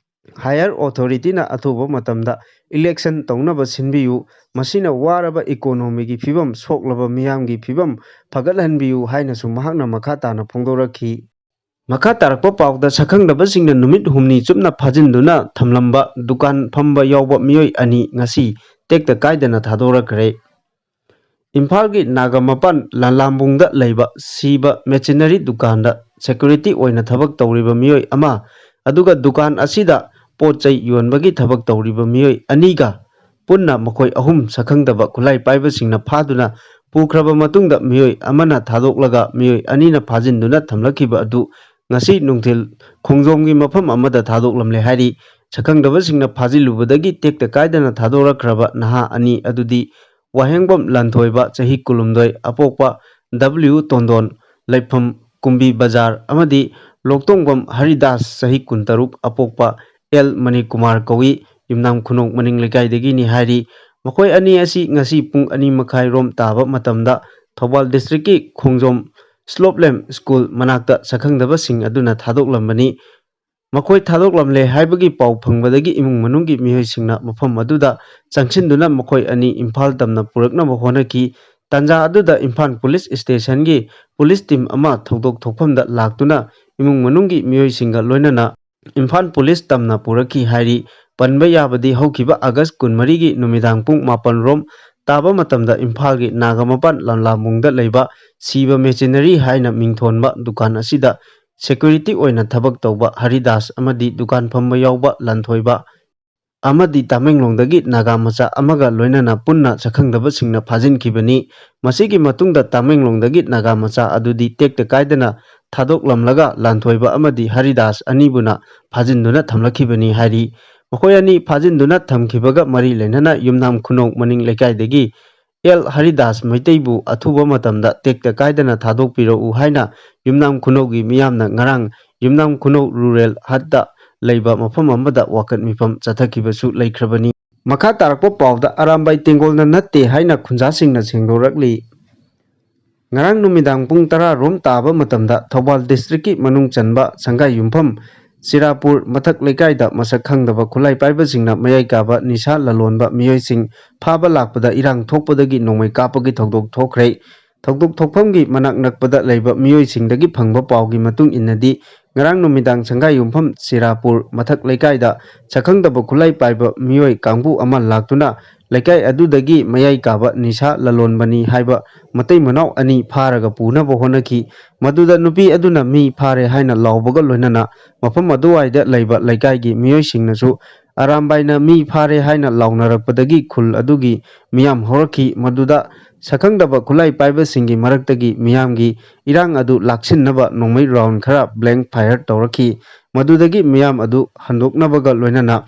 [SPEAKER 1] ꯍꯥꯌꯔ ꯑꯣꯊꯣꯔꯤꯇꯤꯅ ꯑꯊꯨꯕ ꯃꯇꯝꯗ ꯏꯂꯦꯛꯁꯟ ꯇꯧꯅꯕ ꯁꯤꯟꯕꯤꯌꯨ, ꯃꯁꯤꯅ ꯋꯥꯔꯕ ꯏꯀꯣꯅꯣꯃꯤꯒꯤ ꯐꯤꯚꯝ, ꯁꯣꯛꯂꯕ ꯃꯤꯌꯥꯝꯒꯤ ꯐꯤꯚꯝ ꯐꯒꯠꯍꯟꯕꯤꯌꯨ ꯍꯥꯏꯅꯁꯨ ꯃꯍꯥꯛꯅ ꯃꯈꯥ ꯇꯥꯅ ꯐꯣꯡꯗꯣꯔꯛꯈꯤ꯫ ꯃꯈꯥ ꯇꯥꯔꯛꯄ ꯄꯥꯎꯗ ꯁꯛꯈꯪꯗꯕꯁꯤꯡꯅ ꯅꯨꯃꯤꯠ ꯍꯨꯝꯅꯤ ꯆꯨꯞꯅ ꯐꯥꯖꯤꯟꯗꯨꯅ ꯊꯝꯂꯝꯕ ꯗꯨꯀꯥꯟ ꯐꯝꯕ ꯌꯥꯎꯕ ꯃꯤꯑꯣꯏ 2 ꯉꯁꯤ ꯇꯦꯛꯇ ꯀꯥꯏꯗꯅ ꯊꯥꯗꯣꯔꯛꯈ꯭ꯔꯦ꯫ ꯏꯝꯐꯥꯜꯒꯤ ꯅꯥꯒꯥꯃꯄꯥꯜ ꯂꯂꯥꯝꯕꯨꯡꯗ ꯂꯩꯕ ꯁꯤꯕ ꯃꯦꯆꯤꯅꯔꯤ ꯗꯨꯀꯥꯟꯗ ꯁꯦꯀ꯭ꯌꯨꯔꯤꯇꯤ ꯑꯣꯏꯅ ꯊꯕꯛ ꯇꯧꯔꯤꯕ ꯃꯤꯑꯣꯏ 1 ꯑꯗꯨꯒ ꯗꯨꯀꯥꯟ ꯑꯁꯤꯗ ꯄꯣꯠ-ꯆꯩ ꯌꯣꯟꯕꯒꯤ ꯊꯕꯛ ꯇꯧꯔꯤꯕ ꯃꯤꯑꯣꯏ 2ꯒ ꯄꯨꯟꯅ ꯃꯈꯣꯏ 3 ꯁꯛꯈꯪꯗꯕ ꯈꯨꯠꯂꯥꯏ ꯄꯥꯏꯕꯁꯤꯡꯅ ꯐꯥꯗꯨꯅ ꯄꯨꯈ꯭ꯔꯕ ꯃꯇꯨꯡꯗ ꯃꯤꯑꯣꯏ 1ꯅ ꯊꯥꯗꯣꯛꯂꯒ ꯃꯤꯑꯣꯏ 2ꯅ ꯐꯥꯖꯤꯟꯗꯨꯅ ꯊꯝꯂꯛꯈꯤꯕ ꯑꯗꯨ ꯉꯁꯤ ꯅꯨꯡꯊꯤꯜ ꯈꯣꯡꯖꯣꯝꯒꯤ ꯃꯐꯝ ꯑꯃꯗ ꯊꯥꯗꯣꯛꯂꯝꯂꯦ ꯍꯥꯏꯔꯤ꯫ ꯁꯛꯈꯪꯗꯕꯁꯤꯡꯅ ꯐꯥꯖꯤꯜꯂꯨꯕꯗꯒꯤ ꯇꯦꯛꯇ ꯀꯥꯏꯗꯅ ꯊꯥꯗꯣꯔꯛꯈ꯭ꯔꯕ ꯅꯍꯥ 2 ꯑꯗꯨꯗꯤ ꯋꯥꯍꯦꯡꯕꯝ ꯂꯟꯊꯣꯏꯕ ꯆꯍꯤ 12 ꯑꯄꯣꯛꯄ W ꯇꯣꯟꯗꯣꯟ ꯂꯩꯐꯝ ꯀꯨꯝꯕꯤ ꯕꯖꯥꯔ ꯑꯃꯗꯤ ꯂꯣꯛꯇꯣꯡꯕꯝ ꯍꯔꯤꯗꯥꯁ ꯆꯍꯤ 13 ꯑꯄꯣꯛꯄ L ꯃꯅꯤꯀꯨꯃꯥꯔ ꯀꯧꯏ, ꯌꯨꯝꯅꯥꯝ ꯈꯨꯅꯧ ꯃꯅꯤꯡ ꯂꯩꯀꯥꯏꯗꯒꯤꯅꯤ ꯍꯥꯏꯔꯤ꯫ ꯃꯈꯣꯏ 2 ꯑꯁꯤ ꯉꯁꯤ ꯄꯨꯡ 2:30 ꯔꯣꯝ ꯇꯥꯕ ꯃꯇꯝꯗ ꯊꯧꯕꯥꯜ ꯗꯤꯁꯇ꯭ꯔꯤꯛꯀꯤ ꯈꯣꯡꯖꯣꯝ ꯁ꯭ꯂꯣꯞꯂꯦꯝ ꯁ꯭ꯀꯨꯜ ꯃꯅꯥꯛꯇ ꯁꯛꯈꯪꯗꯕꯁꯤꯡ ꯑꯗꯨꯅ ꯊꯥꯗꯣꯛꯂꯝꯕꯅꯤ꯫ ꯃꯈꯣꯏ ꯊꯥꯗꯣꯛꯂꯝꯂꯦ ꯍꯥꯏꯕꯒꯤ ꯄꯥꯎ ꯐꯪꯕꯗꯒꯤ ꯏꯃꯨꯡ ꯃꯅꯨꯡꯒꯤ ꯃꯤꯑꯣꯏꯁꯤꯡꯅ ꯃꯐꯝ ꯑꯗꯨꯗ ꯆꯪꯁꯤꯟꯗꯨꯅ ꯃꯈꯣꯏ 2 ꯏꯝꯐꯥꯜ ꯇꯝꯅ ꯄꯨꯔꯛꯅꯕ ꯍꯣꯠꯅꯈꯤ꯫ ꯇꯥꯟꯖꯥ ꯑꯗꯨꯗ ꯏꯝꯐꯥꯜ ꯄꯨꯂꯤꯁ ꯁ꯭ꯇꯦꯁꯟꯒꯤ ꯄꯨꯂꯤꯁ ꯇꯤꯝ ꯑꯃ ꯊꯧꯗꯣꯛ ꯊꯣꯛꯐꯝꯗ ꯂꯥꯛꯇꯨꯅ ꯏꯃꯨꯡ ꯃꯅꯨꯡꯒꯤ ꯃꯤꯑꯣꯏꯁꯤꯡꯒ ꯂꯣꯏꯅꯅ ꯏꯝꯐꯥꯜ ꯄꯨꯂꯤꯁ ꯇꯝꯅ ꯄꯨꯔꯛꯈꯤ ꯍꯥꯏꯔꯤ꯫ ꯄꯟꯕ ꯌꯥꯕꯗꯤ ꯍꯧꯈꯤꯕ ꯑꯥꯒꯁꯠ 24ꯒꯤ ꯅꯨꯃꯤꯗꯥꯡ ꯄꯨꯡ 7 ꯔꯣꯝ ꯇꯥꯕ ꯃꯇꯝꯗ ꯏꯝꯐꯥꯜꯒꯤ ꯅꯥꯒꯥꯃꯄꯥꯜ ꯂꯝꯂꯥꯝꯕꯨꯡꯗ ꯂꯩꯕ ꯁꯤꯕ ꯃꯦꯆꯤꯅꯔꯤ ꯍꯥꯏꯅ ꯃꯤꯡꯊꯣꯟꯕ ꯗꯨꯀꯥꯟ ꯑꯁꯤꯗ ꯁꯦꯀ꯭ꯌꯨꯔꯤꯇꯤ ꯑꯣꯏꯅ ꯊꯕꯛ ꯇꯧꯕ ꯍꯔꯤꯗꯥꯁ ꯑꯃꯗꯤ ꯗꯨꯀꯥꯟ ꯐꯝꯕ ꯌꯥꯎꯕ ꯂꯟꯊꯣꯏꯕ ꯑꯃꯗꯤ ꯇꯃꯦꯡꯂꯣꯡꯗꯒꯤ ꯅꯥꯒꯥ ꯃꯆꯥ ꯑꯃꯒ ꯂꯣꯏꯅꯅ ꯄꯨꯟꯅ ꯁꯛꯈꯪꯗꯕꯁꯤꯡꯅ ꯐꯥꯖꯤꯟꯈꯤꯕꯅꯤ꯫ ꯃꯁꯤꯒꯤ ꯃꯇꯨꯡꯗ ꯇꯃꯦꯡꯂꯣꯡꯗꯒꯤ ꯅꯥꯒꯥ ꯃꯆꯥ ꯑꯗꯨꯗꯤ ꯇꯦꯛꯇ ꯀꯥꯏꯗꯅ ꯊꯥꯗꯣꯛꯂꯝꯂꯒ ꯂꯟꯊꯣꯏꯕ ꯑꯃꯗꯤ ꯍꯔꯤꯗꯥꯁ ꯑꯅꯤꯕꯨꯅ ꯐꯥꯖꯤꯟꯗꯨꯅ ꯊꯝꯂꯛꯈꯤꯕꯅꯤ ꯍꯥꯏꯔꯤ꯫ ꯃꯈꯣꯏ 2 ꯐꯥꯖꯤꯟꯗꯨꯅ ꯊꯝꯈꯤꯕꯒ ꯃꯔꯤ ꯂꯩꯅꯅ ꯌꯨꯝꯅꯥꯝ ꯈꯨꯅꯧ ꯃꯅꯤꯡ ꯂꯩꯀꯥꯏꯗꯒꯤ L ꯍꯔꯤꯗꯥꯁ ꯃꯩꯇꯩꯕꯨ ꯑꯊꯨꯕ ꯃꯇꯝꯗ ꯇꯦꯛꯇ ꯀꯥꯏꯗꯅ ꯊꯥꯗꯣꯛꯄꯤꯔꯛꯎ ꯍꯥꯏꯅ ꯌꯨꯝꯅꯥꯝ ꯈꯨꯅꯧꯒꯤ ꯃꯤꯌꯥꯝꯅ ꯉꯔꯥꯡ ꯌꯨꯝꯅꯥꯝ ꯈꯨꯅꯧ ꯔꯨꯔꯦꯜ ꯍꯠꯇ ꯂꯩꯕ ꯃꯐꯝ ꯑꯃꯗ ꯋꯥꯀꯠ ꯃꯤꯐꯝ ꯆꯠꯊꯈꯤꯕꯁꯨ ꯂꯩꯈ꯭ꯔꯕꯅꯤ꯫ ꯃꯈꯥ ꯇꯥꯔꯛꯄ ꯄꯥꯎꯗ ꯑꯔꯥꯝꯕꯥꯏ ꯇꯦꯡꯒꯣꯜꯅ ꯅꯠꯇꯦ ꯍꯥꯏꯅ ꯈꯨꯟꯖꯥꯁꯤꯡꯅ ꯁꯦꯡꯗꯣꯔꯛꯂꯤ꯫ ꯉꯔꯥꯡ ꯅꯨꯃꯤꯗꯥꯡ ꯄꯨꯡ 10 ꯔꯣꯝ ꯇꯥꯕ ꯃꯇꯝꯗ ꯊꯧꯕꯥꯜ ꯗꯤꯁꯇ꯭ꯔꯤꯛꯀꯤ ꯃꯅꯨꯡ ꯆꯟꯕ ꯁꯪꯒꯥꯏꯌꯨꯝꯐꯝ ꯆꯤꯔꯥꯄꯨꯔ ꯃꯊꯛ ꯂꯩꯀꯥꯏꯗ ꯃꯁꯛ ꯈꯪꯗꯕ ꯈꯨꯠꯂꯥꯏ ꯄꯥꯏꯕꯁꯤꯡꯅ ꯃꯌꯥꯏ ꯀꯥꯕ ꯅꯤꯁꯥ ꯂꯂꯣꯟꯕ ꯃꯤꯑꯣꯏꯁꯤꯡ ꯐꯥꯕ ꯂꯥꯛꯄꯗ ꯏꯔꯥꯡ ꯊꯣꯛꯄꯗꯒꯤ ꯅꯣꯡꯃꯩ ꯀꯥꯞꯄꯒꯤ ꯊꯧꯗꯣꯛ ꯊꯣꯛꯈ꯭ꯔꯦ꯫ ꯊꯧꯗꯣꯛ ꯊꯣꯛꯐꯝꯒꯤ ꯃꯅꯥꯛ ꯅꯛꯄꯗ ꯂꯩꯕ ꯃꯤꯑꯣꯏꯁꯤꯡꯗꯒꯤ ꯐꯪꯕ ꯄꯥꯎꯒꯤ ꯃꯇꯨꯡ ꯏꯟꯅꯗꯤ ꯉꯔꯥꯡ ꯅꯨꯃꯤꯗꯥꯡ ꯁꯪꯒꯥꯏꯌꯨꯝꯐꯝ ꯆꯤꯔꯥꯄꯨꯔ ꯃꯊꯛ ꯂꯩꯀꯥꯏꯗ ꯁꯛꯈꯪꯗꯕ ꯈꯨꯠꯂꯥꯏ ꯄꯥꯏꯕ ꯃꯤꯑꯣꯏ ꯀꯥꯡꯕꯨ ꯑꯃ ꯂꯥꯛꯇꯨꯅ ꯂꯩꯀꯥꯏ ꯑꯗꯨꯗꯒꯤ ꯃꯌꯥꯏ ꯀꯥꯕ ꯅꯤꯁꯥ ꯂꯂꯣꯟꯕꯅꯤ ꯍꯥꯏꯕ ꯃꯇꯩ ꯃꯅꯥꯎ 2 ꯐꯥꯔꯒ ꯄꯨꯅꯕ ꯍꯣꯠꯅꯈꯤ꯫ ꯃꯗꯨꯗ ꯅꯨꯄꯤ ꯑꯗꯨꯅ ꯃꯤ ꯐꯥꯔꯦ ꯍꯥꯏꯅ ꯂꯥꯎꯕꯒ ꯂꯣꯏꯅꯅ ꯃꯐꯝ ꯑꯗꯨꯋꯥꯏꯗ ꯂꯩꯕ ꯂꯩꯀꯥꯏꯒꯤ ꯃꯤꯑꯣꯏꯁꯤꯡꯅꯁꯨ ꯑꯔꯥꯝꯕꯥꯏꯅ ꯃꯤ ꯐꯥꯔꯦ ꯍꯥꯏꯅ ꯂꯥꯎꯅꯔꯛꯄꯗꯒꯤ ꯈꯨꯜ ꯑꯗꯨꯒꯤ ꯃꯤꯌꯥꯝ ꯍꯧꯔꯛꯈꯤ꯫ ꯃꯗꯨꯗ ꯁꯛꯈꯪꯗꯕ ꯈꯨꯠꯂꯥꯏ ꯄꯥꯏꯕꯁꯤꯡꯒꯤ ꯃꯔꯛꯇꯒꯤ ꯃꯤꯌꯥꯝꯒꯤ ꯏꯔꯥꯡ ꯑꯗꯨ ꯂꯥꯛꯁꯤꯟꯅꯕ ꯅꯣꯡꯃꯩ ꯔꯥꯎꯟ ꯈꯔ ꯕ꯭ꯂꯦꯡ ꯐꯥꯌꯔ ꯇꯧꯔꯛꯈꯤ꯫ ꯃꯗꯨꯗꯒꯤ ꯃꯤꯌꯥꯝ ꯑꯗꯨ ꯍꯟꯗꯣꯛꯅꯕꯒ ꯂꯣꯏꯅꯅ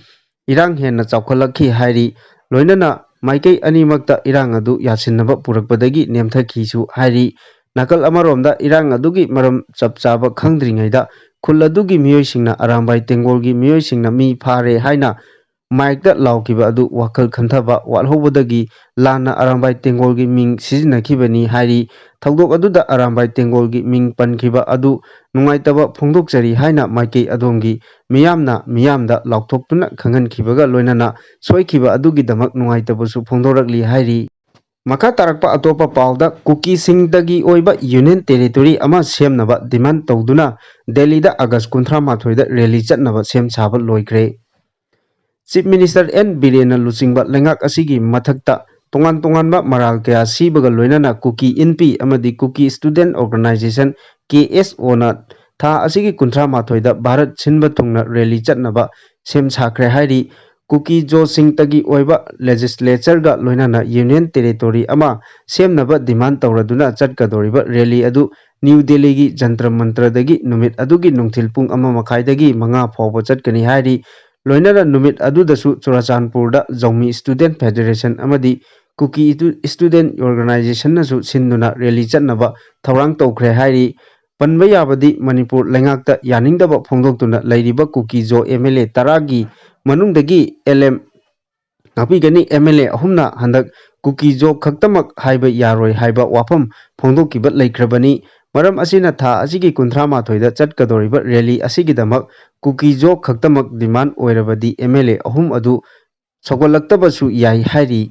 [SPEAKER 1] ꯏꯔꯥꯡ ꯍꯦꯟꯅ ꯆꯥꯎꯈꯠꯂꯛꯈꯤ ꯍꯥꯏꯔꯤ꯫ ꯂꯣꯏꯅꯅ ꯃꯥꯏꯀꯩ ꯑꯅꯤꯃꯛꯇ ꯏꯔꯥꯡ ꯑꯗꯨ ꯌꯥꯁꯤꯟꯅꯕ ꯄꯨꯔꯛꯄꯗꯒꯤ ꯅꯦꯝꯊꯈꯤꯁꯨ ꯍꯥꯏꯔꯤ꯫ ꯅꯥꯀꯜ ꯑꯃꯔꯣꯝꯗ ꯏꯔꯥꯡ ꯑꯗꯨꯒꯤ ꯃꯔꯝ ꯆꯞ ꯆꯥꯕ ꯈꯪꯗ꯭ꯔꯤꯉꯩꯗ ꯈꯨꯜ ꯑꯗꯨꯒꯤ ꯃꯤꯑꯣꯏꯁꯤꯡꯅ ꯑꯔꯥꯝꯕꯥꯏ ꯇꯦꯡꯒꯣꯜꯒꯤ ꯃꯤꯑꯣꯏꯁꯤꯡꯅ ꯃꯤ ꯐꯥꯔꯦ ꯍꯥꯏꯅ ꯃꯥꯏꯛꯇ ꯂꯥꯎꯈꯤꯕ ꯑꯗꯨ ꯋꯥꯈꯜ ꯈꯟꯊꯕ ꯋꯥꯠꯍꯧꯕꯗꯒꯤ ꯂꯥꯟꯅ ꯑꯔꯥꯝꯕꯥꯏ ꯇꯦꯡꯒꯣꯜꯒꯤ ꯃꯤꯡ ꯁꯤꯖꯤꯟꯅꯈꯤꯕꯅꯤ ꯍꯥꯏꯔꯤ꯫ ꯊꯧꯗꯣꯛ ꯑꯗꯨꯗ ꯑꯔꯥꯝꯕꯥꯏ ꯇꯦꯡꯒꯣꯜꯒꯤ ꯃꯤꯡ ꯄꯟꯈꯤꯕ ꯑꯗꯨ ꯅꯨꯡꯉꯥꯏꯇꯕ ꯐꯣꯡꯗꯣꯛꯆꯔꯤ ꯍꯥꯏꯅ ꯃꯥꯏꯀꯩ ꯑꯗꯣꯝꯒꯤ ꯃꯤꯌꯥꯝꯅ ꯃꯤꯌꯥꯝꯗ ꯂꯥꯎꯊꯣꯛꯇꯨꯅ ꯈꯪꯍꯟꯈꯤꯕꯒ ꯂꯣꯏꯅꯅ ꯁꯣꯏꯈꯤꯕ ꯑꯗꯨꯒꯤꯗꯃꯛ ꯅꯨꯡꯉꯥꯏꯇꯕꯁꯨ ꯐꯣꯡꯗꯣꯔꯛꯂꯤ ꯍꯥꯏꯔꯤ꯫ ꯃꯈꯥ ꯇꯥꯔꯛꯄ ꯑꯇꯣꯞꯄ ꯄꯥꯎꯗ ꯀꯨꯀꯤꯁꯤꯡꯗꯒꯤ ꯑꯣꯏꯕ ꯌꯨꯅꯤꯌꯟ ꯇꯦꯔꯤꯇꯣꯔꯤ ꯑꯃ ꯁꯦꯝꯅꯕ ꯗꯤꯃꯥꯟ ꯇꯧꯗꯨꯅ ꯗꯦꯜꯂꯤꯗ ꯑꯥꯒꯁꯠ 31ꯗ ꯔꯦꯂꯤ ꯆꯠꯅꯕ ꯁꯦꯝ ꯁꯥꯕ ꯂꯣꯏꯈ꯭ꯔꯦ꯫ Chief minister N. ꯕꯤꯔꯦꯟꯅ ꯂꯨꯆꯤꯡꯕ ꯂꯩꯉꯥꯛ ꯑꯁꯤꯒꯤ ꯃꯊꯛꯇ ꯇꯣꯉꯥꯟ ꯇꯣꯉꯥꯟꯕ ꯃꯔꯥꯜ ꯀꯌꯥ ꯁꯤꯕꯒ ꯂꯣꯏꯅꯅ ꯀꯨꯀꯤ ꯏꯟꯄꯤ ꯑꯃꯗꯤ ꯀꯨꯀꯤ ꯁ꯭ꯇꯨꯗꯦꯟꯠ ꯑꯣꯔꯒꯅꯥꯏꯖꯦꯁꯟ KSOꯅ ꯊꯥ ꯑꯁꯤꯒꯤ 38ꯗ ꯚꯥꯔꯠ ꯁꯤꯟꯕ ꯊꯨꯡꯅ ꯔꯦꯂꯤ ꯆꯠꯅꯕ ꯁꯦꯝ ꯁꯥꯈ꯭ꯔꯦ ꯍꯥꯏꯔꯤ ꯀꯨꯀꯤ ꯖꯣꯁꯤꯡꯇꯒꯤ ꯑꯣꯏꯕ ꯂꯦꯖꯤꯁꯂꯦꯆꯔꯒ ꯂꯣꯏꯅꯅ ꯌꯨꯅꯤꯌꯟ ꯇꯦꯔꯤꯇꯣꯔꯤ ꯑꯃ ꯁꯦꯝꯅꯕ ꯗꯤꯃꯥꯟ ꯇꯧꯔꯗꯨꯅ ꯆꯠꯀꯗꯧꯔꯤꯕ ꯔꯦꯂꯤ ꯑꯗꯨ ꯅ꯭ꯌꯨ ꯗꯦꯜꯂꯤꯒꯤ ꯖꯟꯇ꯭ꯔ ꯃꯟꯇ꯭ꯔꯗꯒꯤ ꯅꯨꯃꯤꯠ ꯑꯗꯨꯒꯤ ꯅꯨꯡꯊꯤꯜ ꯄꯨꯡ 1:30ꯗꯒꯤ 5 ꯐꯥꯎꯕ ꯆꯠꯀꯅꯤ ꯍꯥꯏꯔꯤ ꯂꯣꯏꯅꯅ ꯅꯨꯃꯤꯠ ꯑꯗꯨꯗꯁꯨ ꯆꯨꯔꯆꯥꯟꯄꯨꯔꯗ ꯖꯧꯃꯤ ꯁ꯭ꯇꯨꯗꯦꯟꯠ ꯐꯦꯗꯔꯦꯁꯟ ꯑꯃꯗꯤ ꯀꯨꯀꯤ ꯁ꯭ꯇꯨꯗꯦꯟꯠ ꯑꯣꯔꯒꯅꯥꯏꯖꯦꯁꯟꯅꯁꯨ ꯁꯤꯟꯗꯨꯅ ꯔꯦꯂꯤ ꯆꯠꯅꯕ ꯊꯧꯔꯥꯡ ꯇꯧꯈ꯭ꯔꯦ ꯍꯥꯏꯔꯤ ꯄꯟꯕ ꯌꯥꯕꯗꯤ ꯃꯅꯤꯄꯨꯔ ꯂꯩꯉꯥꯛꯇ ꯌꯥꯅꯤꯡꯗꯕ ꯐꯣꯡꯗꯣꯛꯇꯨꯅ ꯂꯩꯔꯤꯕ ꯀꯨꯀꯤ ꯖꯣ MLA 10ꯒꯤ ꯃꯅꯨꯡꯗꯒꯤ LM ꯉꯥꯛꯄꯤꯒꯅꯤ MLA 3ꯅ ꯍꯟꯗꯛ ꯀꯨꯀꯤ ꯖꯣ ꯈꯛꯇꯃꯛ ꯍꯥꯏꯕ ꯌꯥꯔꯣꯏ ꯍꯥꯏꯕ ꯋꯥꯐꯝ ꯐꯣꯡꯗꯣꯛꯈꯤꯕ ꯂꯩꯈ꯭ꯔꯕꯅꯤ ꯃꯔꯝ ꯑꯁꯤꯅ ꯊꯥ ꯑꯁꯤꯒꯤ 38ꯗ ꯆꯠꯀꯗꯧꯔꯤꯕ ꯔꯦꯂꯤ ꯑꯁꯤꯒꯤꯗꯃꯛ ꯀꯨꯀꯤ ꯖꯣ ꯈꯛꯇꯃꯛ ꯗꯤꯃꯥꯟ ꯑꯣꯏꯔꯕꯗꯤ MLA 3 ꯑꯗꯨ ꯁꯧꯒꯠꯂꯛꯇꯕꯁꯨ ꯌꯥꯏ ꯍꯥꯏꯔꯤ